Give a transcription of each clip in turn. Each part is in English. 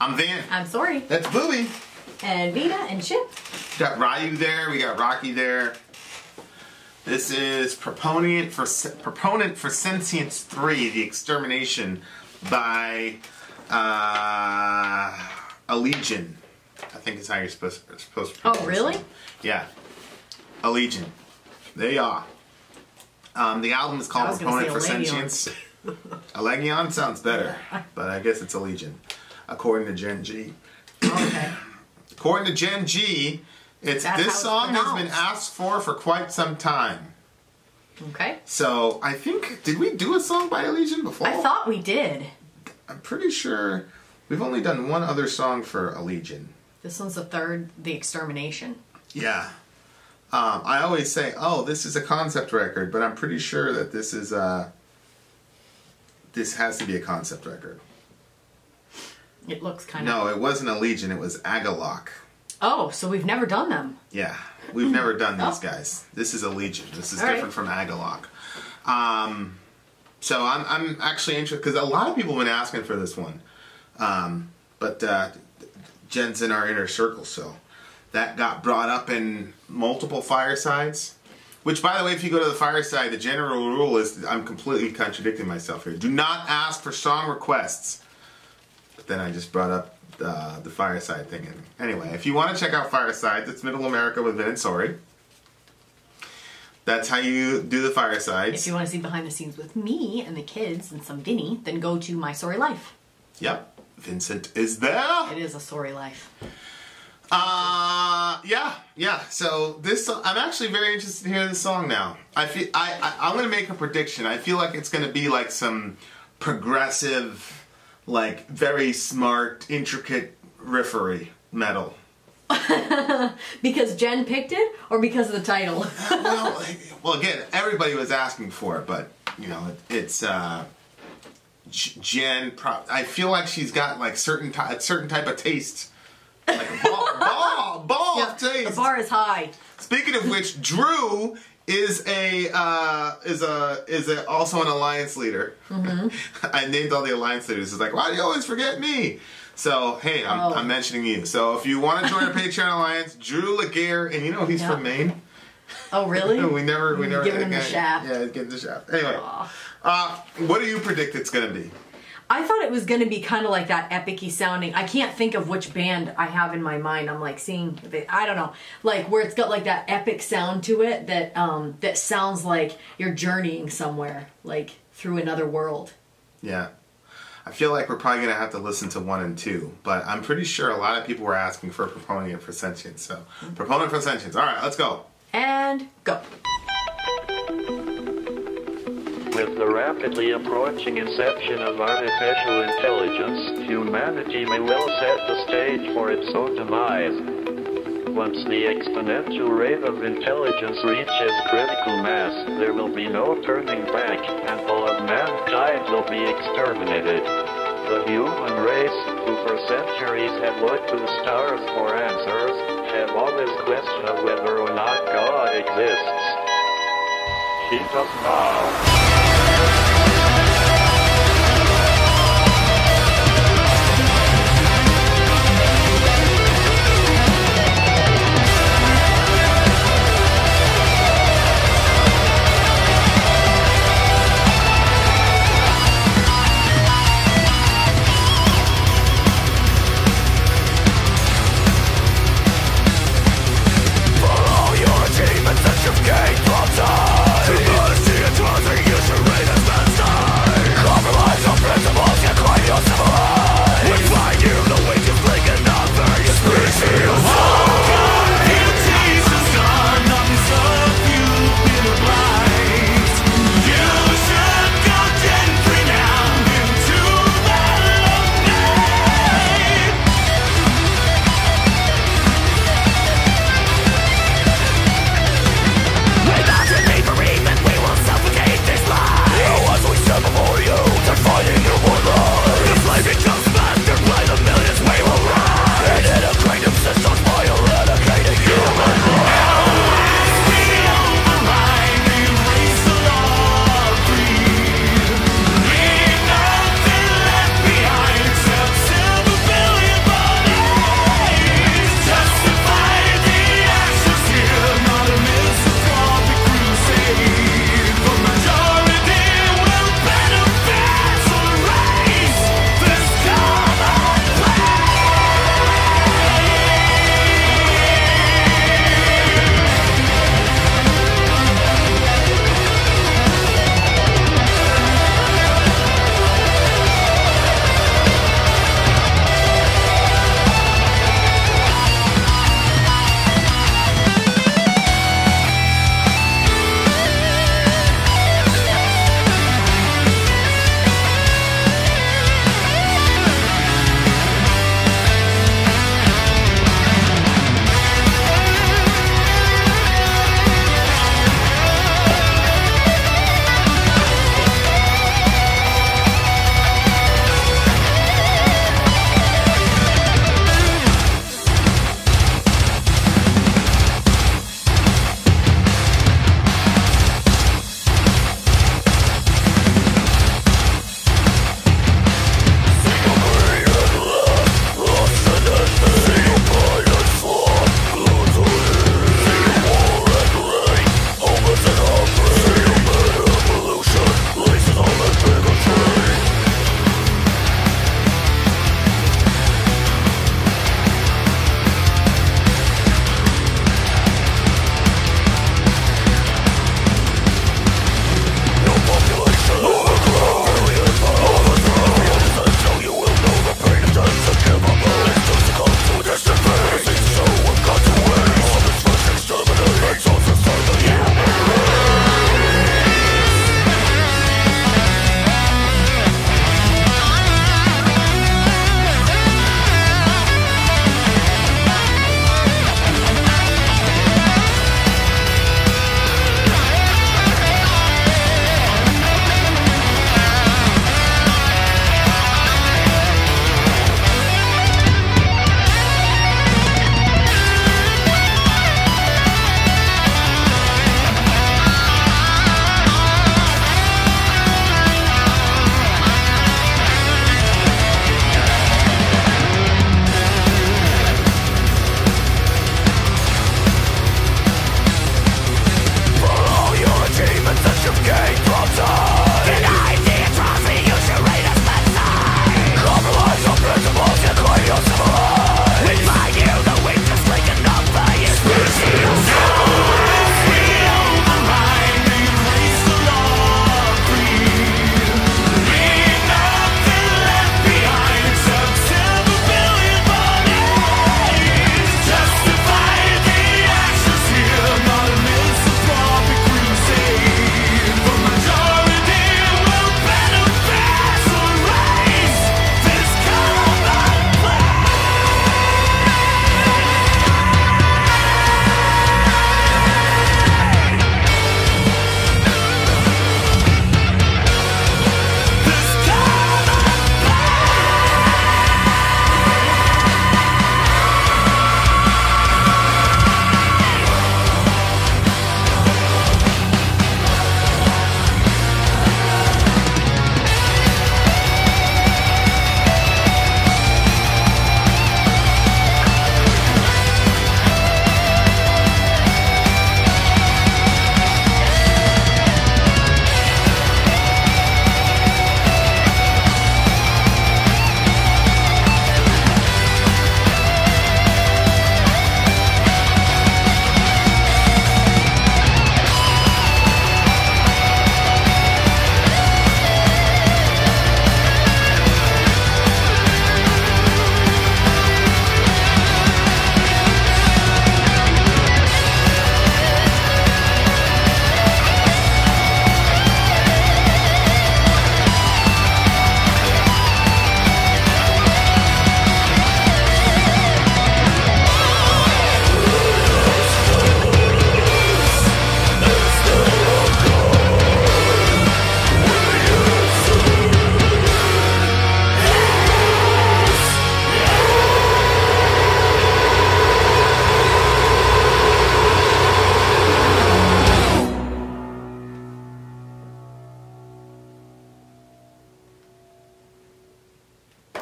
I'm Van. I'm Sori. That's Booby. And Vina and Chip. Got Ryu there. We got Rocky there. This is Proponent for Sentience 3, The Extermination by ALLEGEON. I think is how you're supposed to pronounce it. Oh, really? Yeah. ALLEGEON. There you are. The album is called Proponent for Sentience. ALLEGEON sounds better, but I guess it's ALLEGEON, according to Gen G. Okay. According to Gen G, this song has been asked for quite some time. Okay. So I think, did we do a song by ALLEGEON before? I thought we did. I'm pretty sure we've only done one other song for ALLEGEON. This one's the third, The Extermination. Yeah. I always say, oh, this is a concept record, but I'm pretty sure that this is this has to be a concept record. It looks kind of... No, it wasn't ALLEGEON, it was ALLEGEON. Oh, so we've never done them. Yeah, we've never done these guys. This is ALLEGEON. This is different from ALLEGEON. So I'm actually interested, because a lot of people have been asking for this one. But Jen's in our inner circle, so that got brought up in multiple firesides. Which, by the way, if you go to the fireside, the general rule is, I'm completely contradicting myself here. Do not ask for song requests. But then I just brought up the fireside thing. And anyway, if you want to check out Fireside, it's Middle America with Vin and Sori. That's how you do the firesides. If you want to see behind the scenes with me and the kids and some Vinny, then go to My Sori Life. Yep. Vincent is there. It is a Sori Life. Yeah. So this, I'm actually very interested to hear this song now. I'm gonna make a prediction. I feel like it's gonna be like some progressive, like very smart, intricate riffery metal. Because Jen picked it, or because of the title? well, again, everybody was asking for it, but you know, it's Jen. I feel like she's got like a certain type of taste. Like a ball of taste. The bar is high. Speaking of which, Drew is also an alliance leader. Mm-hmm. I named all the alliance leaders. It's like, why do you always forget me? So hey, I'm mentioning you. So if you want to join our Patreon alliance, Drew Laguerre, and you know he's from Maine. Oh really? we never giving him the shaft. Yeah, getting the shaft. Anyway, what do you predict it's going to be? I thought it was going to be kind of like that epic-y sounding. I can't think of which band I have in my mind. I'm like seeing, I don't know, like where it's got like that epic sound to it that that sounds like you're journeying somewhere, like through another world. Yeah. I feel like we're probably going to have to listen to 1 and 2, but I'm pretty sure a lot of people were asking for Proponent for Sentience. So, Proponent for Sentience. All right, let's go. And go. With the rapidly approaching inception of artificial intelligence, humanity may well set the stage for its own demise. Once the exponential rate of intelligence reaches critical mass, there will be no turning back, and all of mankind will be exterminated. The human race, who for centuries have looked to the stars for answers, have always questioned whether or not God exists. He does now. Demons that you've gained from time. To honesty and trusting you should read as well.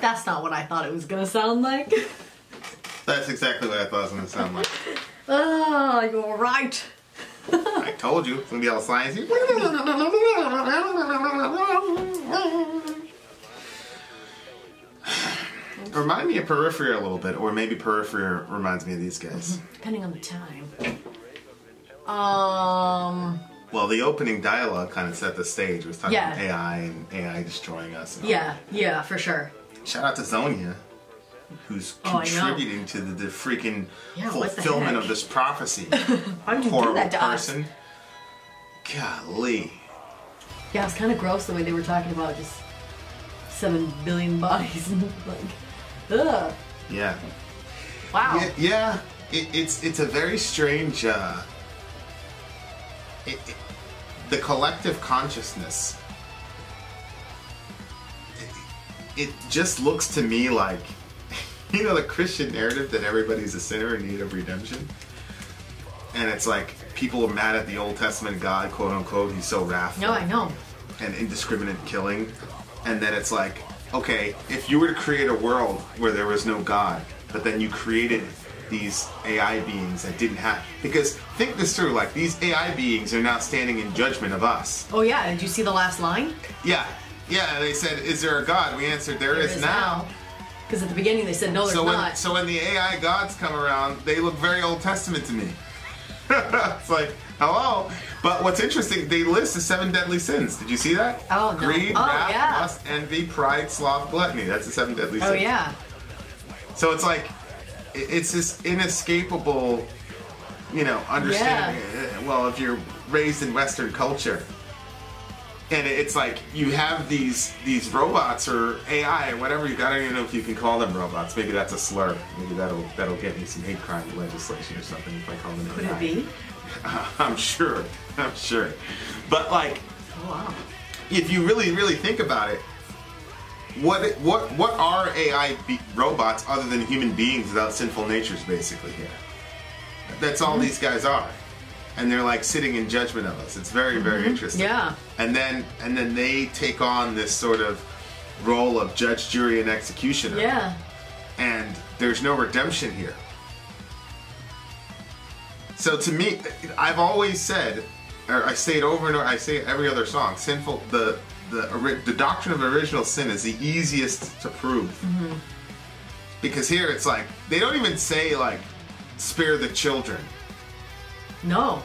That's not what I thought it was gonna sound like. That's exactly what I thought it was going to sound like. Oh, you're right. I told you. It's going to be all sciencey. Remind me of Periphery a little bit, or maybe Periphery reminds me of these guys. Depending on the time. Well, the opening dialogue kind of set the stage. It was talking Yeah. about AI and AI destroying us. And all Yeah, for sure. that. Shout out to Zonia, who's Oh, I know. contributing to the freaking Yeah, what the fulfillment heck? of this prophecy. Why would you do Horrible that to us? person. Golly. Yeah, it was kind of gross the way they were talking about just 7 billion bodies and like, ugh. Yeah. Wow. Yeah. It's a very strange. The collective consciousness. It just looks to me like, you know, the Christian narrative that everybody's a sinner in need of redemption. And it's like people are mad at the Old Testament God, quote unquote. He's so wrathful. No, I know. And indiscriminate killing. And then it's like, okay, if you were to create a world where there was no God, but then you created these AI beings that didn't have... Because think this through, like, these AI beings are now standing in judgment of us. Oh yeah, did you see the last line? Yeah, they said, is there a God? We answered, there is now. Because at the beginning they said, no, there's not. So when the AI gods come around, they look very Old Testament to me. It's like, hello? But what's interesting, they list the 7 deadly sins. Did you see that? Oh, no. Greed, Oh, wrath, yeah. lust, envy, pride, sloth, gluttony. That's the 7 deadly sins. Oh yeah. So it's like, it's this inescapable, you know, understanding. Well, if you're raised in Western culture, and it's like you have these robots or AI or whatever. I don't even know if you can call them robots. Maybe that's a slur. Maybe that'll get me some hate crime legislation or something if I call them Could AI. it be? I'm sure. But like, Oh wow. if you really think about it, what are AI robots other than human beings without sinful natures, basically here? That's all these guys are, and they're like sitting in judgment of us. It's very interesting. Yeah. And then they take on this sort of role of judge, jury, and executioner. Yeah. And there's no redemption here. So to me, I've always said, or I say it over and over, I say it every other song, sinful, the doctrine of original sin is the easiest to prove. Because here it's like, they don't even say like, spare the children. No.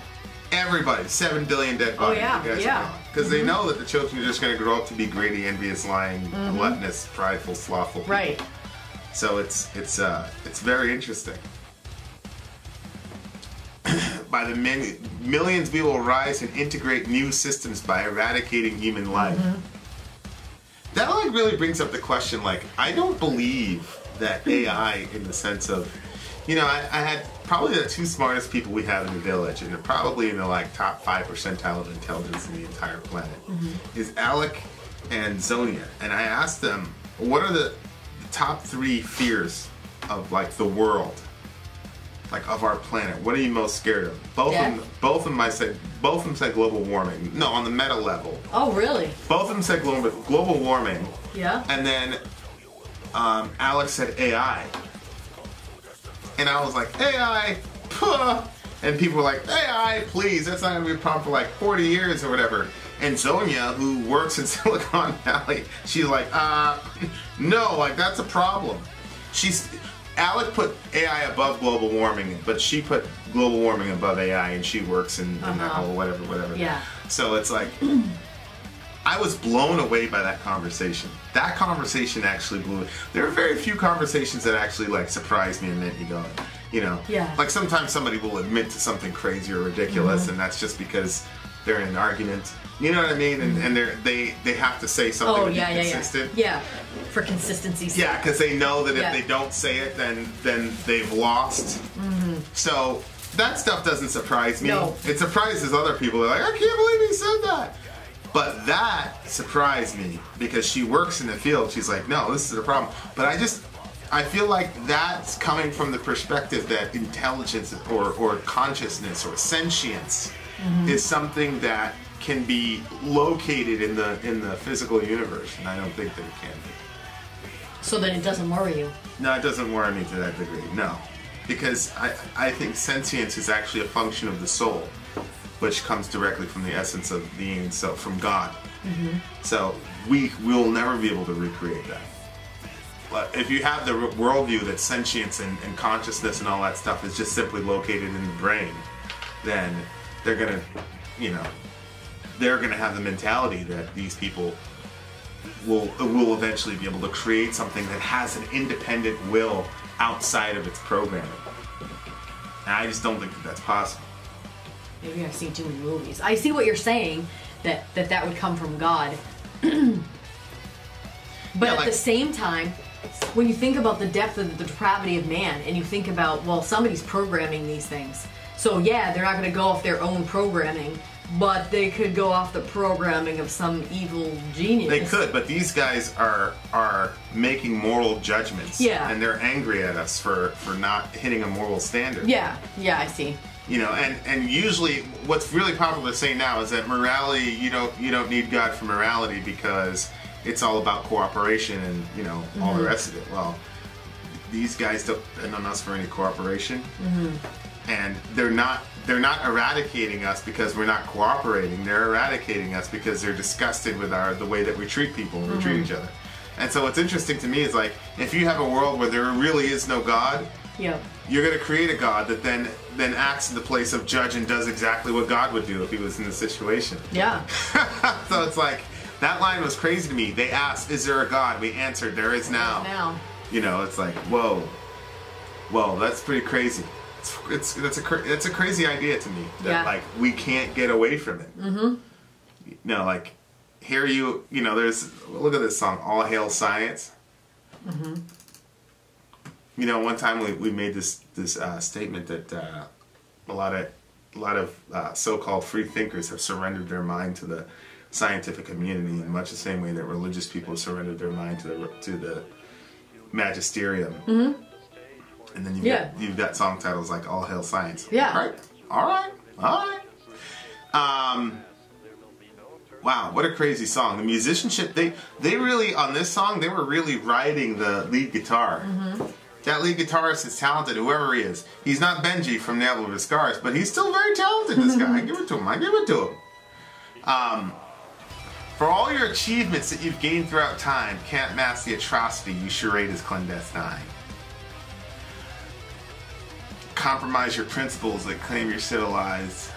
Everybody, 7 billion dead bodies. yeah. Because they know that the children are just going to grow up to be greedy, envious, lying, gluttonous, prideful, slothful people. Right. So it's very interesting. By the millions, we will rise and integrate new systems by eradicating human life. That like really brings up the question. Like, I don't believe that AI, in the sense of, you know, I had probably the 2 smartest people we have in the village, and they're probably in the like top 5 percentile of intelligence in the entire planet. Is Alec and Zonia, and I asked them, what are the top 3 fears of like the world? Like of our planet, what are you most scared of? Both of them said global warming. No, on the meta level. Oh really? Both of them said global warming. Yeah. And then Alex said AI. And I was like, AI, puh. And people were like, AI, please, that's not gonna be a problem for like 40 years or whatever. And Zonia, who works in Silicon Valley, she's like, no, like that's a problem. Alec put AI above global warming, but she put global warming above AI, and she works in that whole whatever. Yeah. So it's like, I was blown away by that conversation. That conversation actually blew. There are very few conversations that actually like surprised me and made me go, you know. Yeah. Like sometimes somebody will admit to something crazy or ridiculous, and that's just because they're in an argument. You know what I mean? And they have to say something to be consistent. Yeah. For consistency's sake. Yeah, because they know that if they don't say it, then they've lost. So that stuff doesn't surprise me. No. It surprises other people. They're like, I can't believe he said that. But that surprised me because she works in the field. She's like, no, this is a problem. But I feel like that's coming from the perspective that intelligence or consciousness or sentience is something that can be located in the physical universe, and I don't think that it can be. So then it doesn't worry you. No, it doesn't worry me to that degree. No, because I think sentience is actually a function of the soul, which comes directly from the essence of being, so from God. So we will never be able to recreate that. But if you have the worldview that sentience and consciousness and all that stuff is just simply located in the brain, then they're gonna, you know, they're gonna have the mentality that these people will eventually be able to create something that has an independent will outside of its programming. And I just don't think that that's possible. Maybe I've seen too many movies. I see what you're saying, that would come from God. But Yeah, at the same time, when you think about the depth of the depravity of man, and you think about, well, somebody's programming these things. So yeah, they're not going to go off their own programming, but they could go off the programming of some evil genius. They could, but these guys are making moral judgments. Yeah. And they're angry at us for not hitting a moral standard. Yeah, I see. You know, and usually what's really popular to say now is that morality, you don't need God for morality because it's all about cooperation and, you know, all the rest of it. Well, these guys don't depend on us for any cooperation. And they're not eradicating us because we're not cooperating. They're eradicating us because they're disgusted with the way that we treat people and we treat each other. And so what's interesting to me is, like, if you have a world where there really is no God, you're going to create a God that then acts in the place of judge and does exactly what God would do if he was in the situation. Yeah. So it's like, that line was crazy to me. They asked, is there a God? We answered, there is now. You know, it's like, whoa, that's pretty crazy. It's a crazy idea to me that like we can't get away from it. You know, like here you know, there's, look at this song, All Hail Science. You know, one time we made this statement that a lot of so-called free thinkers have surrendered their mind to the scientific community in much the same way that religious people have surrendered their mind to the magisterium. And then you've got song titles like All Hail Science. Yeah. All right. Wow, what a crazy song. The musicianship, they really, on this song, they were really riding the lead guitar. That lead guitarist is talented, whoever he is. He's not Benji from Navel of His Scars, but he's still very talented, this guy. I give it to him. For all your achievements that you've gained throughout time, can't mask the atrocity you charade as clandestine. Compromise your principles that claim you're civilized.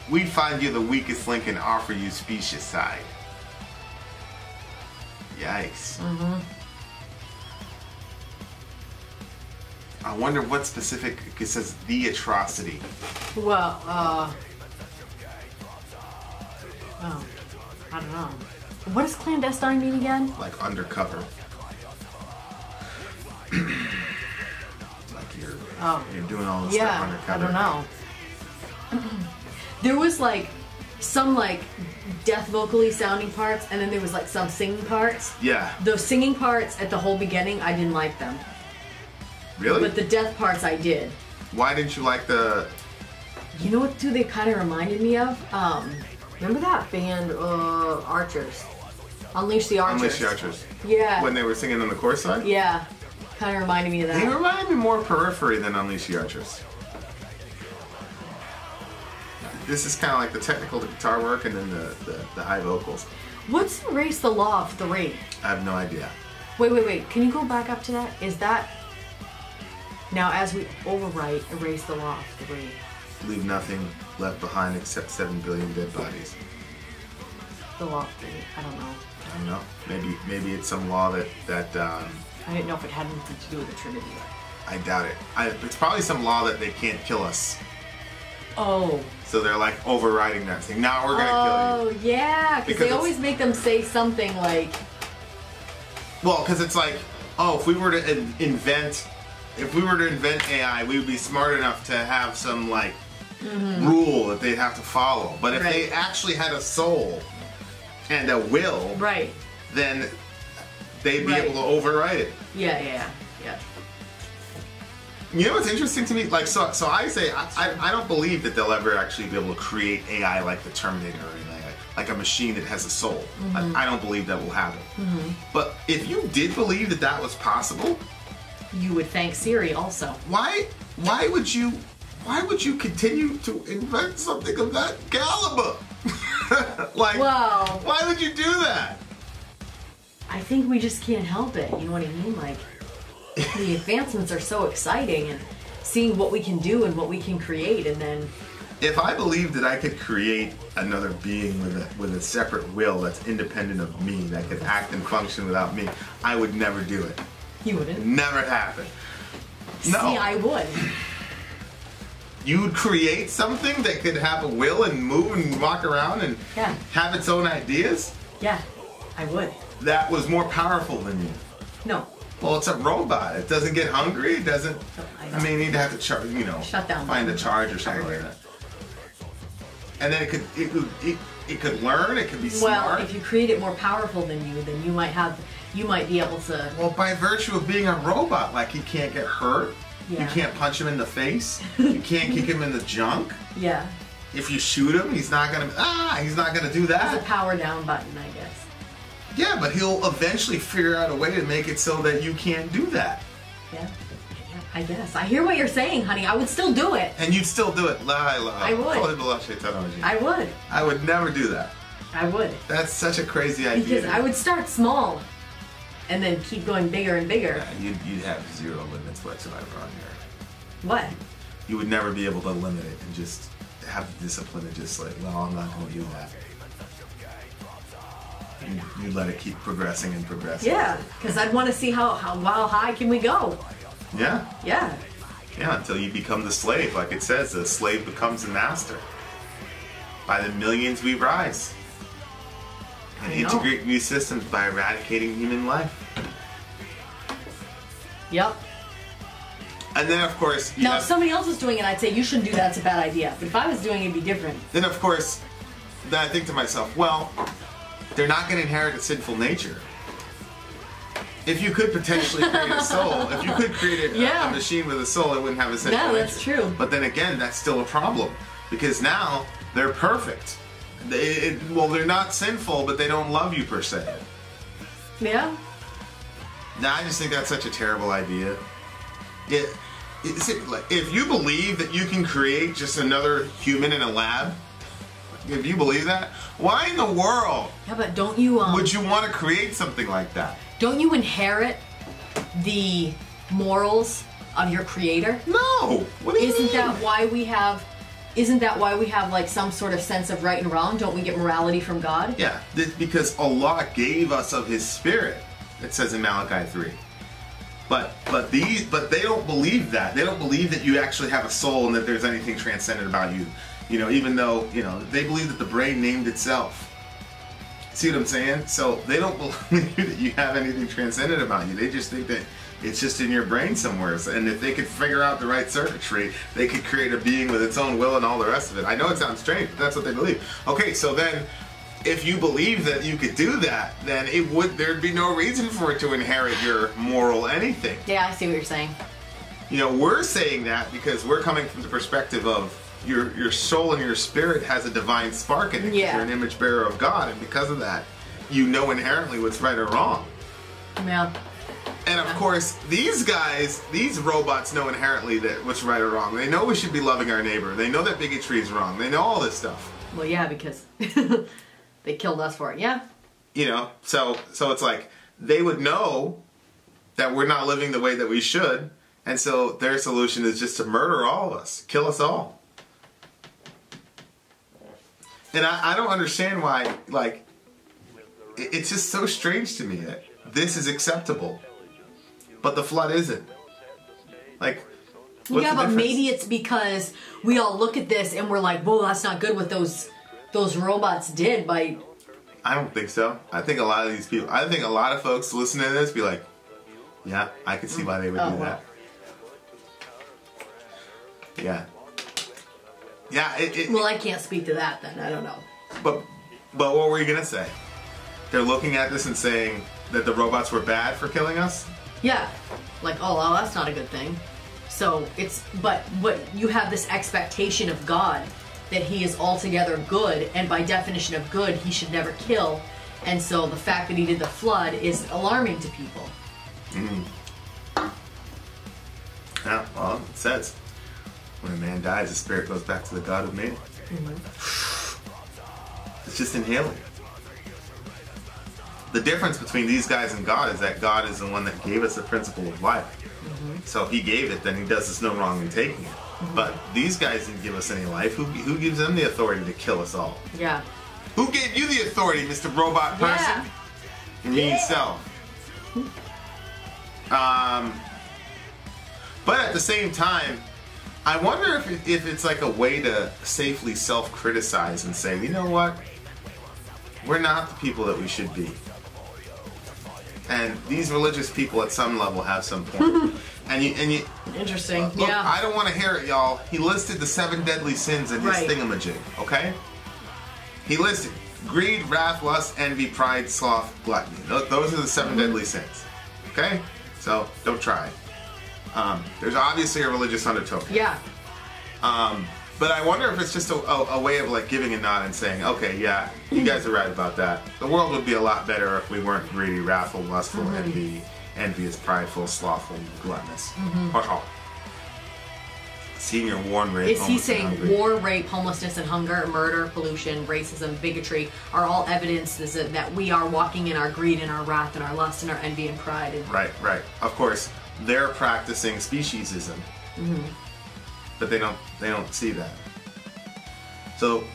We'd find you the weakest link and offer you specious side. Yikes. I wonder what specific, it says the atrocity. Well, I don't know. What does clandestine mean again? Like undercover. Like you're doing all this stuff undercover. I don't know. There was like some like death vocally sounding parts, and then there was like some singing parts. Yeah. Those singing parts at the whole beginning, I didn't like them. Really? But the death parts I did. Why didn't you like the... You know what, too, they kind of reminded me of? Remember that band, Archers? Unleash the Archers. Unleash the Archers. Yeah. When they were singing on the chorus side? Yeah. Kind of reminded me of that. They reminded me more Periphery than Unleash the Archers. This is kind of like the technical guitar work and then the high vocals. What's Erase the Law of 3? I have no idea. Wait. Can you go back up to that? Is that... Now, as we overwrite, erase the law of 3. Leave nothing left behind except 7 billion dead bodies. The law of 3. I don't know. I don't know. Maybe it's some law that I didn't know if it had anything to do with the Trinity. I doubt it. It's probably some law that they can't kill us. Oh. So they're like overriding that thing. Now we're gonna kill you. Oh yeah, because they always make them say something like. Well, because it's like, oh, if we were to invent AI, we would be smart enough to have some like rule that they'd have to follow. But if they actually had a soul and a will, then they'd be able to override it. Yeah. You know what's interesting to me? Like, so I say I don't believe that they'll ever actually be able to create AI like the Terminator or anything like that. like a machine that has a soul. I don't believe that will happen. But if you did believe that that was possible, You would thank Siri also. why would you continue to invent something of that caliber? Like, Well, why would you do that? I think we just can't help it. You know what I mean? Like, the advancements are so exciting, and seeing what we can do and what we can create, and then If I believed that I could create another being with a separate will that's independent of me, that could act and function without me, I would never do it. you wouldn't. Never happen. No. See, I would. You would create something that could have a will and move and walk around and Yeah. have its own ideas? Yeah, I would. That was more powerful than you. No. Well, it's a robot. It doesn't get hungry. It doesn't. I know. I mean, you'd have to charge. Shut down Find a the charge or something like that. And then it could learn. It could be Well, smart. if you create it more powerful than you, then you might be able to. Well, by virtue of being a robot, like he can't get hurt. You Yeah. can't punch him in the face. You can't kick him in the junk. Yeah. If you shoot him, he's not gonna do There's a that. power down button, I guess. Yeah, but he'll eventually figure out a way to make it so that you can't do that. Yeah. I guess. I hear what you're saying, honey. I would still do it. And you'd still do it. I would. I would. I would never do that. I would. That's such a crazy idea. Because I would start small and then keep going bigger and bigger. Yeah, you'd have zero limits whatsoever on here. What? You would never be able to limit it and just have the discipline and just like, well, I'm not going to do that. You'd let it keep progressing and progressing. Yeah, because I'd want to see how high can we go. Yeah. Yeah. Yeah, until you become the slave. Like it says, the slave becomes the master. By the millions we rise. And I know. integrate new systems by eradicating human life. Yep. And then, of course, Now, if somebody else was doing it, I'd say you shouldn't do that. It's a bad idea. But if I was doing it, it'd be different. then of course, then I think to myself, well, they're not going to inherit a sinful nature. If you could potentially create a soul, if you could create a Yeah. machine with a soul, it wouldn't have a sinful No, nature. that's true. But then again, that's still a problem because now they're perfect. They're not sinful, but they don't love you per se. Yeah. Now, I just think that's such a terrible idea. If you believe that you can create just another human in a lab, if you believe that, why in the world Yeah, but don't you would you want to create something like that? don't you inherit the morals of your creator? No. What do you Isn't mean? that why we have like some sort of sense of right and wrong? Don't we get morality from God? Yeah, because Allah gave us of His Spirit. It says in Malachi 3. But they don't believe that. They don't believe that you actually have a soul and that there's anything transcendent about you. Even though they believe that the brain named itself. See what I'm saying? So they don't believe that you have anything transcendent about you. They just think that it's just in your brain somewhere. And if they could figure out the right circuitry, they could create a being with its own will and all the rest of it. I know it sounds strange, but that's what they believe. Okay, so then if you believe that you could do that, then there'd be no reason for it to inherit your moral anything. Yeah, I see what you're saying. We're saying that because we're coming from the perspective of your soul and your spirit has a divine spark in it. Yeah. You're an image bearer of God, and because of that, you know inherently what's right or wrong. Yeah. And of course, these robots know inherently that what's right or wrong. They know we should be loving our neighbor. They know that bigotry is wrong. They know all this stuff. Well, yeah, because they killed us for it. Yeah. So it's like they would know that we're not living the way that we should, and so their solution is just to murder all of us, kill us all. And I don't understand why, it's just so strange to me that this is acceptable, but the flood isn't. What's Yeah, the but difference? maybe it's because we all look at this and we're like, whoa, that's not good what those robots did by... I don't think so. I think a lot of folks listening to this be like, yeah, I can see why they would do that. Yeah. Yeah, Well, I can't speak to that then. I don't know. But what were you gonna say? They're looking at this and saying that the robots were bad for killing us? Yeah. Like, oh, well, that's not a good thing. So but you have this expectation of God that he is altogether good, and by definition of good, he should never kill. And so the fact that he did the flood is alarming to people. Yeah, well, it says when a man dies, his spirit goes back to the God of Maine. It's just inhaling. The difference between these guys and God is that God is the one that gave us the principle of life. So if he gave it, then he does us no wrong in taking it. But these guys didn't give us any life. Who gives them the authority to kill us all? Yeah. Who gave you the authority, Mr. Robot Person? Yeah. You mean self. But at the same time, I wonder if it's like a way to safely self-criticize and say, you know what? We're not the people that we should be. And these religious people at some level have some point. and you Interesting. look, Yeah. I don't want to hear it, y'all. He listed the 7 deadly sins in his Right. thingamajig, okay? He listed greed, wrath, lust, envy, pride, sloth, gluttony. Those are the 7 deadly sins, okay? So don't try it. There's obviously a religious undertone. Yeah. But I wonder if it's just a way of like giving a nod and saying, okay, yeah, you guys are right about that. The world would be a lot better if we weren't greedy, wrathful, lustful, envious, prideful, slothful, gluttonous. Senior warn rape. Is he saying hungry. war, rape, homelessness, and hunger, murder, pollution, racism, bigotry are all evidences that we are walking in our greed and our wrath and our lust and our envy and pride? And Right. Of course, they're practicing speciesism, but they don't see that. So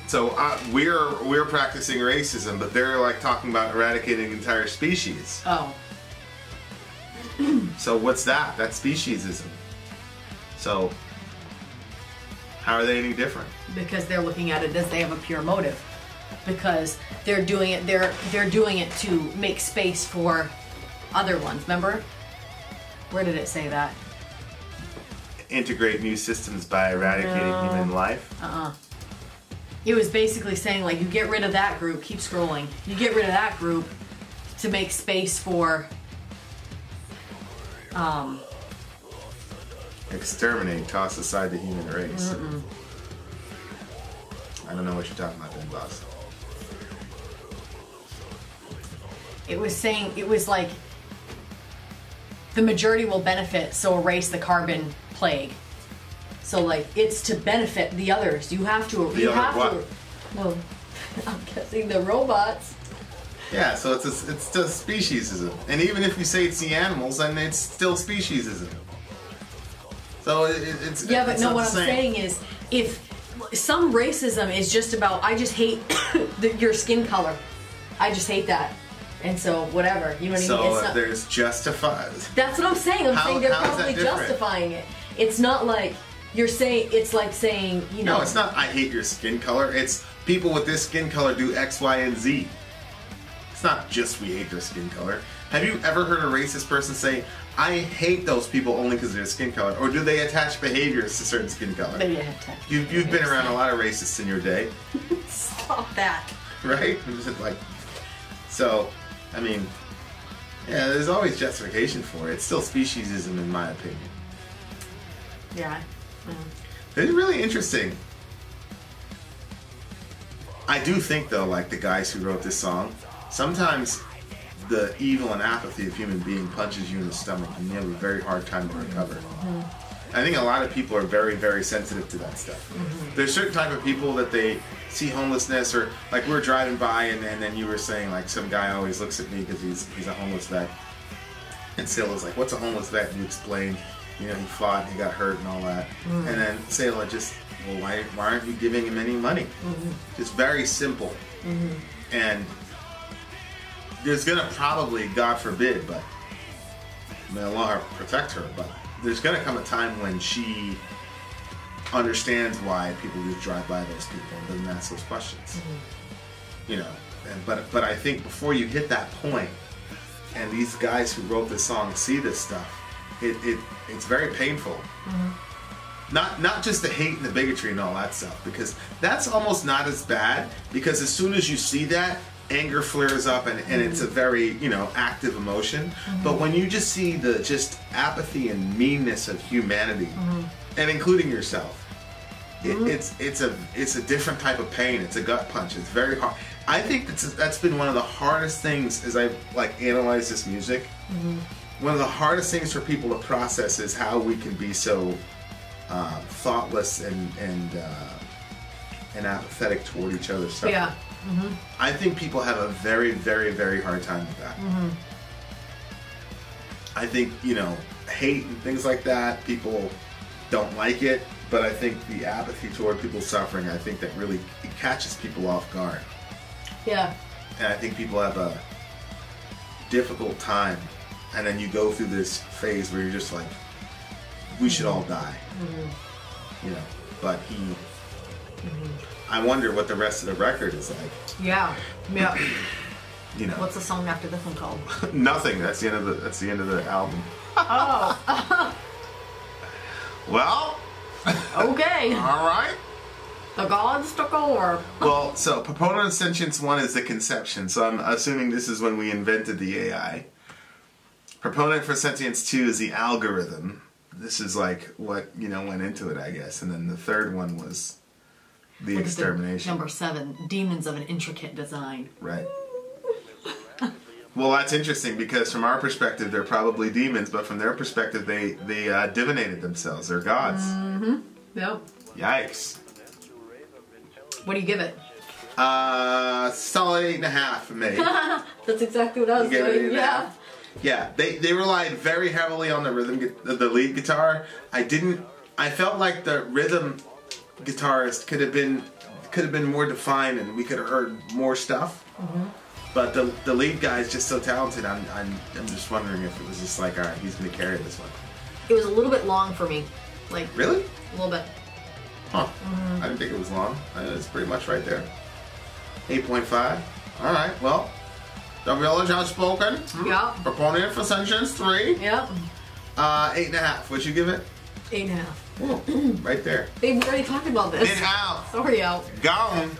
we're practicing racism, but they're like talking about eradicating an entire species. Oh. So what's that? That's speciesism. So how are they any different? Because they're looking at it as they have a pure motive. Because they're doing it they're doing it to make space for other ones. Remember? Where did it say that? Integrate new systems by eradicating human life? It was basically saying like you get rid of that group, keep scrolling. You get rid of that group to make space for Exterminate, toss aside the human race. I don't know what you're talking about then, boss. it was saying it was like the majority will benefit, so erase the carbon plague. So like it's to benefit the others. You have to. The other what? Well, I'm guessing the robots. Yeah, so it's still speciesism, and even if you say it's the animals, then it's still speciesism. So it's Yeah, but it's no, not what the I'm same. saying is, if some racism is just about, I just hate your skin color. I just hate that. And so, whatever. You know what I mean? So It's not, there's justified. that's what I'm saying. I'm saying they're how is that probably different? justifying it. It's not like you're saying, it's like saying, you know. No, it's not I hate your skin color. It's people with this skin color do X, Y, and Z. It's not just we hate their skin color. Have you ever heard a racist person say, I hate those people only because of their skin color? Or do they attach behaviors to certain skin color? Maybe I have to. You've been around a lot of racists in your day, Stop that. right? Like, so, I mean, yeah, there's always justification for it. It's still speciesism in my opinion. Yeah. It's really interesting. I do think, though, like the guys who wrote this song, sometimes the evil and apathy of human being punches you in the stomach and you have a very hard time to recover. I think a lot of people are very, very sensitive to that stuff. There's certain type of people that they see homelessness, or like we were driving by and then you were saying like some guy always looks at me because he's a homeless vet. And Sila's like, what's a homeless vet? And you explained, you know, he fought and he got hurt and all that. And then Sila just, well, why aren't you giving him any money? Just very simple. And there's gonna probably, God forbid, but may Allah protect her, but there's gonna come a time when she understands why people just drive by those people and doesn't ask those questions. You know, and but I think before you hit that point, and these guys who wrote this song see this stuff, it's very painful. Not just the hate and the bigotry and all that stuff, because that's almost not as bad, because as soon as you see that, anger flares up and it's a very, you know, active emotion. But when you just see the just apathy and meanness of humanity, and including yourself, it's a different type of pain. It's a gut punch. It's very hard. I think that's been one of the hardest things as I like analyze this music. One of the hardest things for people to process is how we can be so thoughtless and apathetic toward each other's stuff. Yeah. I think people have a very, very, very hard time with that. I think, you know, hate and things like that, people don't like it, but I think the apathy toward people suffering, I think that really it catches people off guard. Yeah. And I think people have a difficult time, and then you go through this phase where you're just like, we should all die. You know, but I wonder what the rest of the record is like. Yeah. Yeah. You know. What's the song after this one called? Nothing. That's the end of the album. Oh. Well. Okay. All right. The gods took over. Well, so Proponent of Sentience 1 is the conception, so I'm assuming this is when we invented the AI. Proponent for Sentience 2 is the algorithm. This is like what, you know, went into it, I guess. And then the third one was the extermination. Number 7, demons of an intricate design. Right. Well, that's interesting because from our perspective, they're probably demons, but from their perspective, they divinated themselves. They're gods. Yep. Yikes. What do you give it? Solid 8.5, maybe. That's exactly what I was doing. Yeah. Yeah, they relied very heavily on the the lead guitar. I felt like the rhythm guitarist could have been more defined, and we could have heard more stuff. But the lead guy is just so talented. I'm just wondering if it was just like, all right, he's going to carry this one. It was a little bit long for me. Like really? A little bit. Huh. I didn't think it was long. It's pretty much right there. 8.5. All right. Well, the village has spoken. Yeah. Proponent for Sentience 3. Yep. 8.5. What'd you give it? 8.5. Oh, right there. They've already talked about this. It out. Sorry, out. Gone.